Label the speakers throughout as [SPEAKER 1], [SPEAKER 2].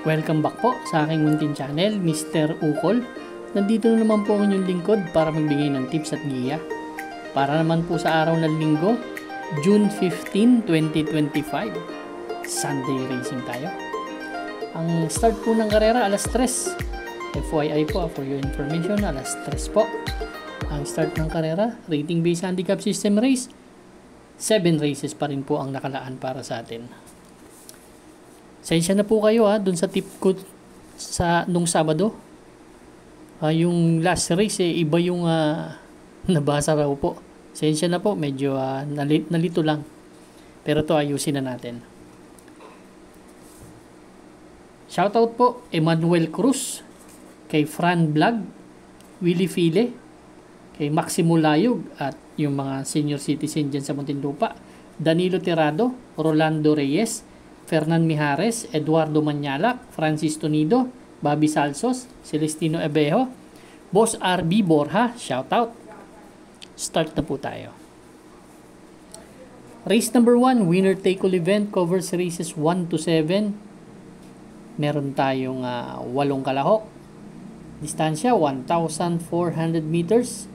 [SPEAKER 1] Welcome back po sa aking munting channel, Mr. Ukol. Nandito na naman po ang inyong lingkod para magbigay ng tips at giya. Para naman po sa araw ng linggo, June 15, 2025. Sunday racing tayo. Ang start po ng karera, alas 3. FYI po, for your information, alas 3 po. Ang start ng karera, rating based handicap system race. 7 races pa rin po ang nakalaan para sa atin. Sensya na po kayo dun sa tip ko sa nung Sabado. Yung last race iba yung nabasa raw po. Sensya na po, medyo nalito lang. Pero to ayusin na natin. Shoutout po Emmanuel Cruz, kay Fran Vlog, Willie File, kay Maximo Layog at yung mga senior citizen dyan sa Muntinlupa, Danilo Tirado, Rolando Reyes, Fernan Mijares, Eduardo Manyalak, Francis Tonido, Bobby Salsos, Celestino Ebejo, Boss RB Borja, shoutout. Start na po tayo. Race number 1, winner take all event, covers races 1 to 7. Meron tayong 8 kalahok. Distansya 1,400 meters.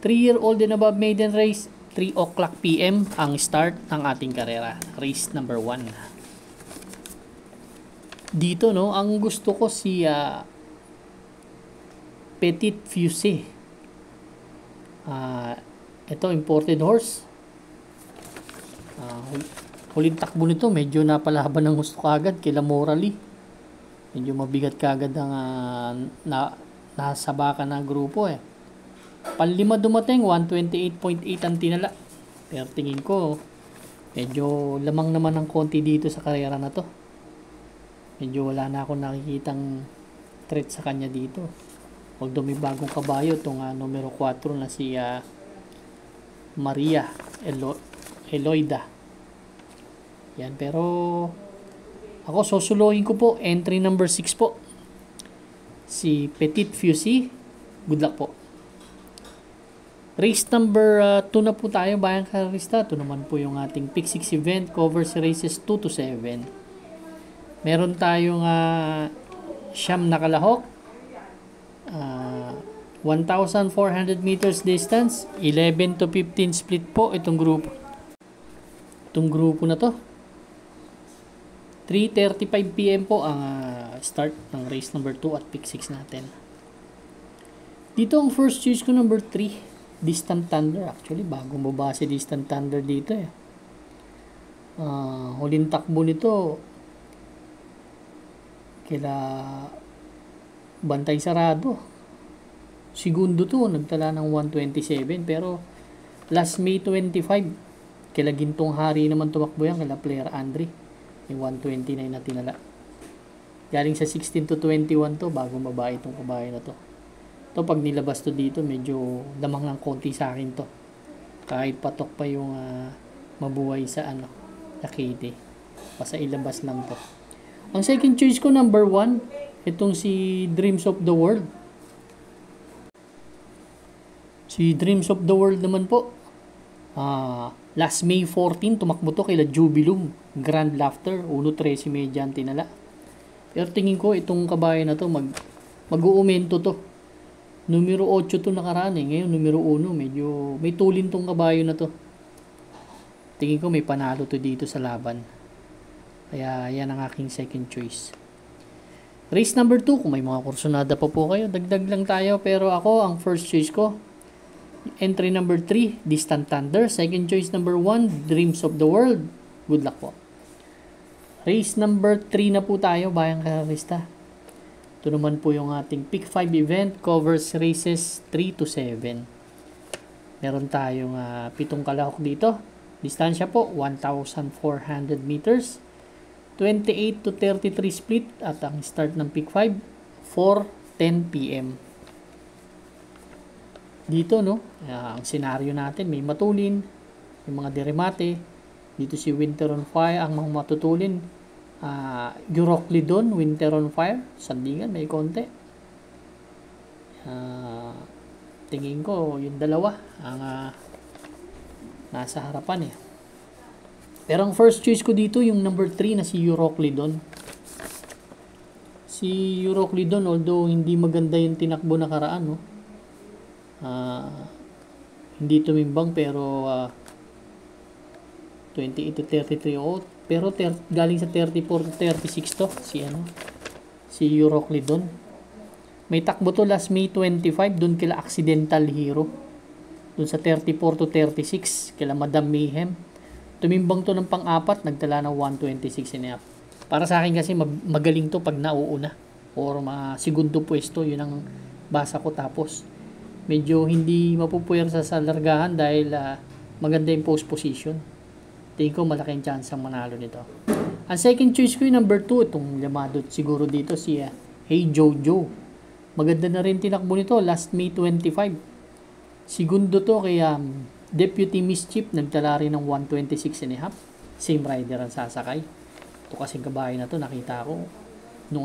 [SPEAKER 1] 3-year-old and above maiden race, 3 o'clock PM ang start ng ating karera. Race number 1. Dito ang gusto ko si Petit Fusée. Ito imported horse. Huling takbo nito medyo napalaban ng gusto kagad kila Morally. Medyo mabigat kagad ang nasabakan ng grupo Panlima dumating 128.8 ang tinala. Pero tingin ko medyo lamang naman ng konti dito sa karera na to. Medyo wala na akong nakikitang threat sa kanya dito. Although may bagong kabayo itong numero 4 na si Maria Eloida. Yan, pero ako susuluhin ko po entry number 6 po. Si Petit Fusée. Good luck po. Race number 2 na po tayo, bayang karista. Ito naman po yung ating Pick 6 event, covers races 2 to 7. Meron tayong siyam na kalahok, 1,400 meters distance, 11 to 15 split po itong grupo. Itong grupo na to. 3:35 PM po ang start ng race number 2 at pick 6 natin. Dito ang first choice ko, number 3, Distant Thunder. Actually, bagong baba si Distant Thunder dito huling takbo nito kila Bantay Sarado. Segundo to, nagtala ng 127, pero last May 25, kila Gintong Hari naman tumakbo yan, kila Player Andre. May 129 na tinala. Galing sa 16 to 21 to, bagong babae itong kabayo na to. To pag nilabas to dito, medyo lamang ng konti sa akin to. Kahit patok pa yung mabuhay sa Nakiti. Basta ilabas lang to. Ang second choice ko, number 1, itong si Dreams of the World. Si Dreams of the World naman po, last May 14, tumakbo to kila Jubilum, Grand Laughter, 1.13 medya ang tinala. Pero tingin ko, itong kabayo na to, mag-uumento to. Numero 8 to nakaraan ngayon numero 1, medyo may tulin tong kabayo na to. Tingin ko may panalo to dito sa laban. Kaya yan ang aking second choice. Race number 2, kung may mga kursunada pa po kayo, dagdag lang tayo. Pero ako, ang first choice ko, entry number 3, Distant Thunder. Second choice number 1, Dreams of the World. Good luck po. Race number 3 na po tayo, bayang karista. Ito naman po yung ating Pick 5 event, covers races 3 to 7. Meron tayong 7 kalahok dito. Distansya po, 1,400 meters. 28 to 33 split at ang start ng pick 5 4:10 PM. Dito ang senaryo natin, may matulin, may mga deremate. Dito si Winter on Fire ang mga matutulin. Euroclidon, Winter on Fire, Sandingan may konti. Tingin ko yung dalawa ang nasa harapan Pero ang first choice ko dito, yung number 3 na si Euroclidon. Si Euroclidon, although hindi maganda yung tinakbo na karaan, no? Hindi tumimbang pero 28 to 33 pero galing sa 34 to 36 to si Euroclidon. May takbo to last May 25 dun kila Accidental Hero. Dun sa 34 to 36 kila Madam Mayhem. Tumimbang to ng pang-apat, nagtala ng 126 and a half. Para sa akin kasi magaling to pag nauuna or mga segundo pwesto, yun ang basa ko. Tapos medyo hindi mapupuwersa sa largahan dahil maganda yung post position. Tingin ko malaking chance ang manalo nito. Ang second choice ko yung number 2, itong llamado siguro dito si Hey Jojo. Maganda na rin tinakbo nito last May 25. Segundo to kay Deputy Mischief, nagtala rin ng 126 and a half. Same rider ang sasakay. Ito kasing kabayo na to, nakita ko nung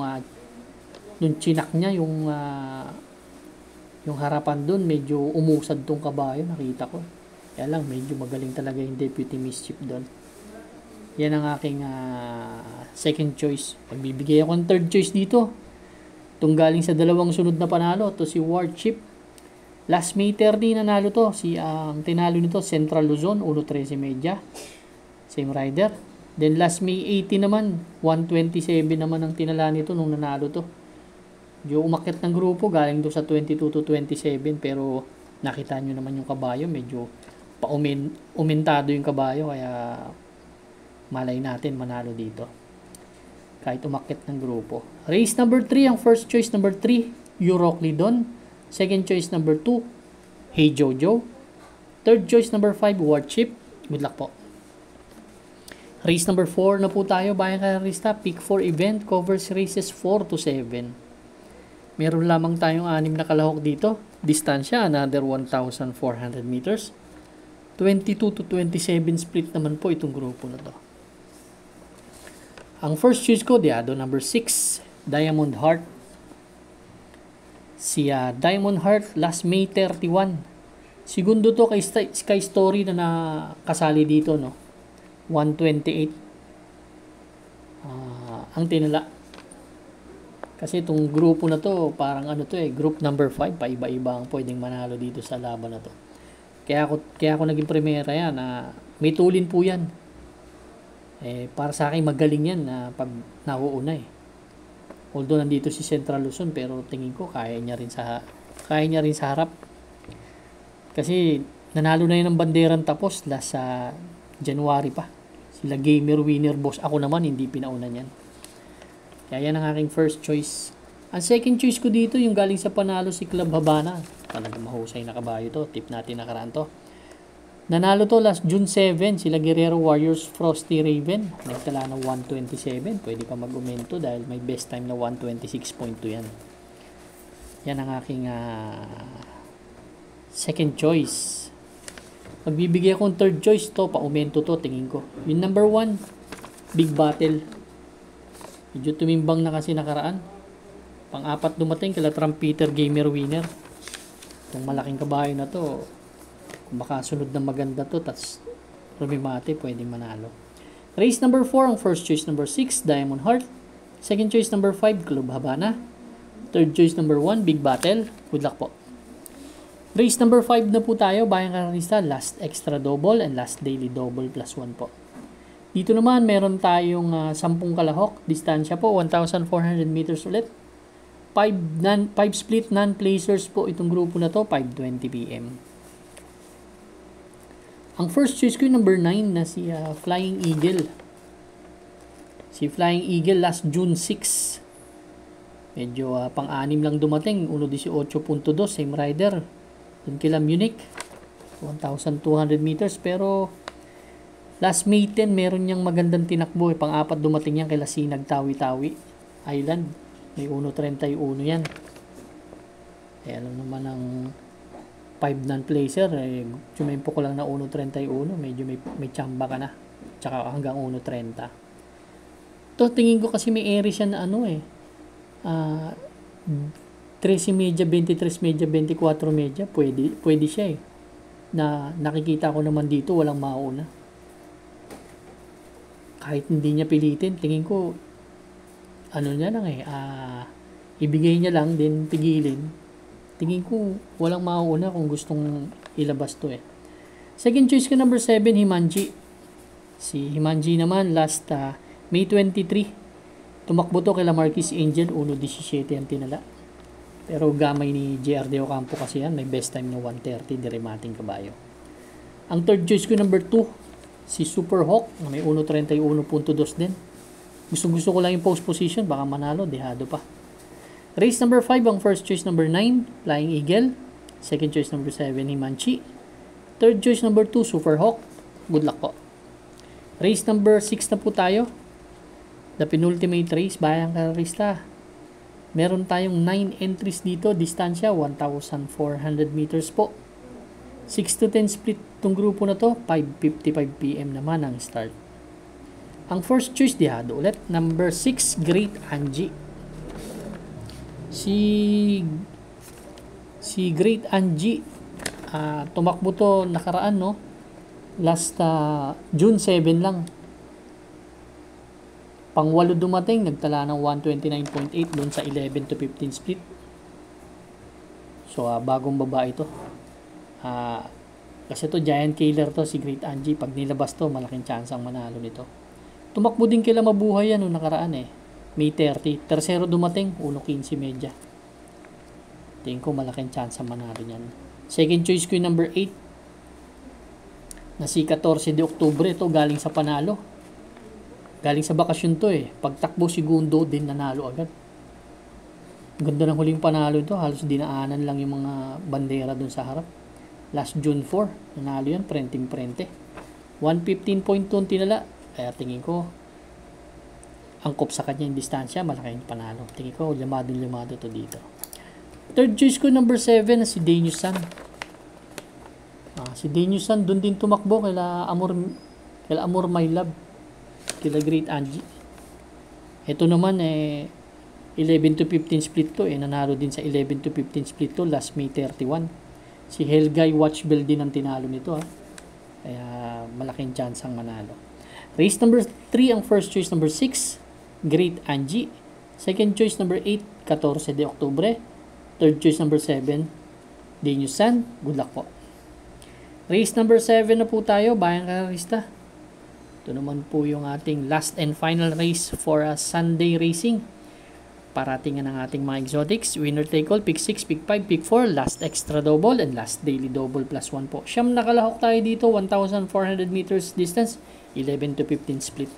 [SPEAKER 1] chinak niya yung harapan dun, medyo umusad tong kabayo, nakita ko. Kaya lang, medyo magaling talaga yung Deputy Mischief doon. Yan ang aking second choice. Pagbibigay ako ng third choice dito. Itong galing sa dalawang sunod na panalo, to si Warship. Last May 30 nanalo to. Ang tinalo nito, Central Luzon, 1.13 media. Same rider. Then last May 80 naman, 127 naman ang tinala nito nung nanalo to. Yung umakyat ng grupo, galing do sa 22 to 27, pero nakita nyo naman yung kabayo, medyo umentado yung kabayo, kaya malay natin manalo dito. Kahit umakyat ng grupo. Race number 3, ang first choice number 3, Euroclidon. Second choice number 2, Hey Jojo. Third choice number 5, Warship. Good luck po. Race number 4 na po tayo, Bayang Karista. Pick 4 event, covers races 4 to 7. Meron lamang tayong 6 na kalahok dito. Distansya, another 1,400 meters. 22 to 27 split naman po itong grupo na to. Ang first choice ko, Diado number 6, Diamond Heart. Si Diamond Heart, last May 31. Segundo to kay Sky Story na nakasali dito, no? 128 ang tinala. Kasi itong grupo na to, parang group number 5, paiba-iba ang pwedeng manalo dito sa laban na to. Kaya ako naging primera yan, may tulin po yan. Para sa akin magaling yan na pag nauuna Although nandito si Central Luzon, pero tingin ko kaya niya rin sa harap. Kasi nanalo na yun ng banderang tapos last sa January pa. Sila Gamer Winner Boss. Ako naman hindi pinauna niyan. Kaya yan ang aking first choice. Ang second choice ko dito, yung galing sa panalo si Club Habana. Talagang mahusay na kabayo to. Tip natin nakaraan to. Nanalo to last June 7. Sila Guerrero Warriors Frosty Raven. Nagtala ng 127. Pwede pa mag-umento dahil may best time na 126.2 yan. Yan ang aking second choice. Magbibigay akong third choice to, pa-aumento to, tingin ko. Yung number 1, Big Battle. Medyo tumimbang na kasi nakaraan. Pang-apat dumating, kila Trumpeter Gamer Winner. Itong malaking kabayo na to, kung baka sunod na maganda to, tas rumimate, pwedeng manalo. Race number 4, ang first choice number 6, Diamond Heart. Second choice number 5, Club Habana. Third choice number 1, Big Battle. Good luck po. Race number 5 na po tayo, Bayang Karista, last extra double and last daily double plus 1 po. Dito naman, meron tayong 10 kalahok. Distansya po, 1,400 meters ulit. 5 split non-placers po itong grupo na to, 5:20 p.m. Ang first choice ko yung number 9 na si Flying Eagle. Si Flying Eagle last June 6. Medyo pang-anim lang dumating, 1.18.2, same rider. Doon kila Munich, 1,200 meters, pero last May 10 meron niyang magandang tinakbo. Pang-apat dumating yan kila Sinag Tawi-Tawi Island, may 1.31 yan. Kaya lang naman ang 5 non-placer, sumempo ko lang na 1.31, medyo may tsamba ka na, tsaka hanggang 1.30. To tingin ko kasi may area siya na 13 media, 23 media, 24 media, pwede siya na nakikita ko naman dito, walang mauna. Kahit hindi niya pilitin, tingin ko ano niya lang ibigay niya lang, din pigilin. Tingin ko, walang mauuna kung gustong ilabas to eh. Second choice ko, number 7, Himanji. Si Himanji naman, last May 23. Tumakbo to kila Marquis Angel, 1.17 ang tinala. Pero gamay ni JR De Ocampo kasi yan, may best time na 1.30, dirimating kabayo. Ang third choice ko, number 2, si Super Hawk, na may 1.31.2 din. Gusto ko lang yung post position, baka manalo, dehado pa. Race number 5, ang first choice number 9, Flying Eagle. Second choice number 7, Himanji. Third choice number 2, Super Hawk. Good luck po. Race number 6 na po tayo. The penultimate race, bayang karista. Meron tayong 9 entries dito. Distansya, 1,400 meters po. 6 to 10 split itong grupo na to. 5:55 PM naman ang start. Ang first choice, dihado ulit. Number 6, Great Angie. Si Great Angie, tumakbo to nakaraan, no? Last June 7 lang. Pang-walo dumating, nagtala ng 129.8 doon sa 11 to 15 split. So, bagong babae ito. Kasi to giant killer to, si Great Angie. Pag nilabas to, malaking chance ang manalo nito. Tumakbo din kila Mabuhay yan, no, nakaraan eh. May 30. Tercero dumating, 1.15 medya. Tingin ko malaking chance ang manalo niyan. Second choice ko yung number 8. Na si 14 de Oktubre, ito galing sa panalo. Galing sa bakasyon to eh. Pagtakbo segundo din nanalo agad. Ganda ng huling panalo ito. Halos dinaanan lang yung mga bandera dun sa harap. Last June 4. Nanalo yan. Prenting-prente. 115.2 tinala. Kaya tingin ko angkop sa kanya yung distansya. Malaking panalo. Tingin ko lumado to dito. Third choice ko number 7 na si Danius San. Si Danius San dun din tumakbo kila Amor My Love. Kila Great Angie. Ito naman 11 to 15 split to nanalo din sa 11 to 15 split to last May 31. Si Helgay Watchbell din ang tinalo nito Kaya malaking chance ang manalo. Race number 3 ang first choice number 6, Great Angie. Second choice number 8, 14 de Oktubre. Third choice number 7, Danius San. Good luck po. Race number 7 na po tayo, bayang karista. Ito naman po yung ating last and final race for Sunday racing. Parating ng ating mga exotics. Winner take all, pick 6, pick 5, pick 4, last extra double, and last daily double plus 1 po. Siyam nakalahok tayo dito, 1,400 meters distance, 11 to 15 split.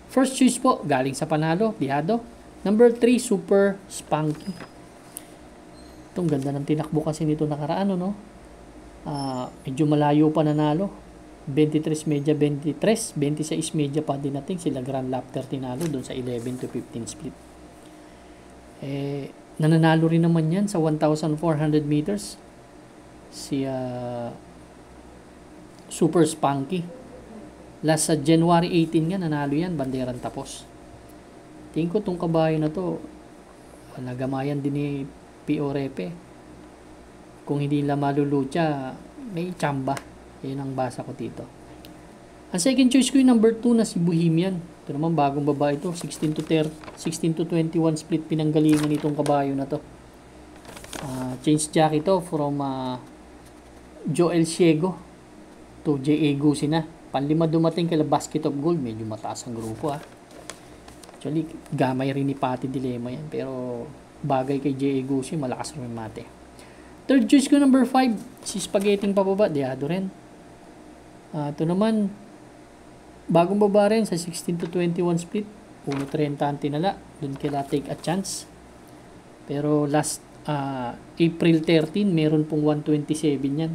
[SPEAKER 1] First choice po, galing sa panalo, dihado. Number 3, Super Spunky. Itong ganda ng tinakbo kasi nito nakaraan, no? Medyo malayo pa nanalo. 23 medya 23, 26 medya pa din natin sila Grand Lapter tinalo doon sa 11 to 15 split. Nananalo rin naman yan sa 1,400 meters si Super Spunky. Last sa January 18 nga nanalo yan, banderang tapos. Tingin ko tong kabayo na to nagamayan din ni P.O. Repe. Kung hindi nila malulucha, may tsamba. Yan ang basa ko dito. Ang second choice ko yung number 2 na si Bohemian. Ito naman bagong babae ito. 16 to 21 split pinanggalingan nitong kabayo na to. Change jack ito from Joel Ciego to J.A. Gusina. Panlima dumating kay Basket of Gold. Medyo mataas ang grupo Actually, gamay rin ni Pati Dilema yan. Pero bagay kay J.A. Gusina, malakas rin mate. Third choice ko number 5. Si Spaghetting pababa. Dehado rin. Ito naman, bagong baba rin sa 16 to 21 split. 1.30 ang tinala. Doon kila take a chance. Pero last April 13, meron pong 127 yan.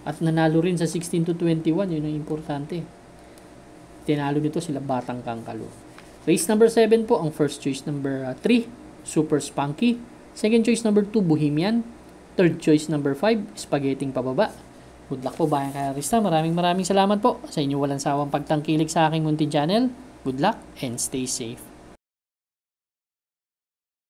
[SPEAKER 1] At nanalo rin sa 16 to 21. Yun ang importante. Tinalo nito sila Batang Kangkalo. Race number 7 po. Ang first choice number 3, Super Spunky. Second choice number 2, Bohemian. Third choice number 5, Spaghetting pababa. Good luck po bayang karista. Maraming salamat po sa inyo walang sawang pagtangkilik sa aking munting channel. Good luck and stay safe.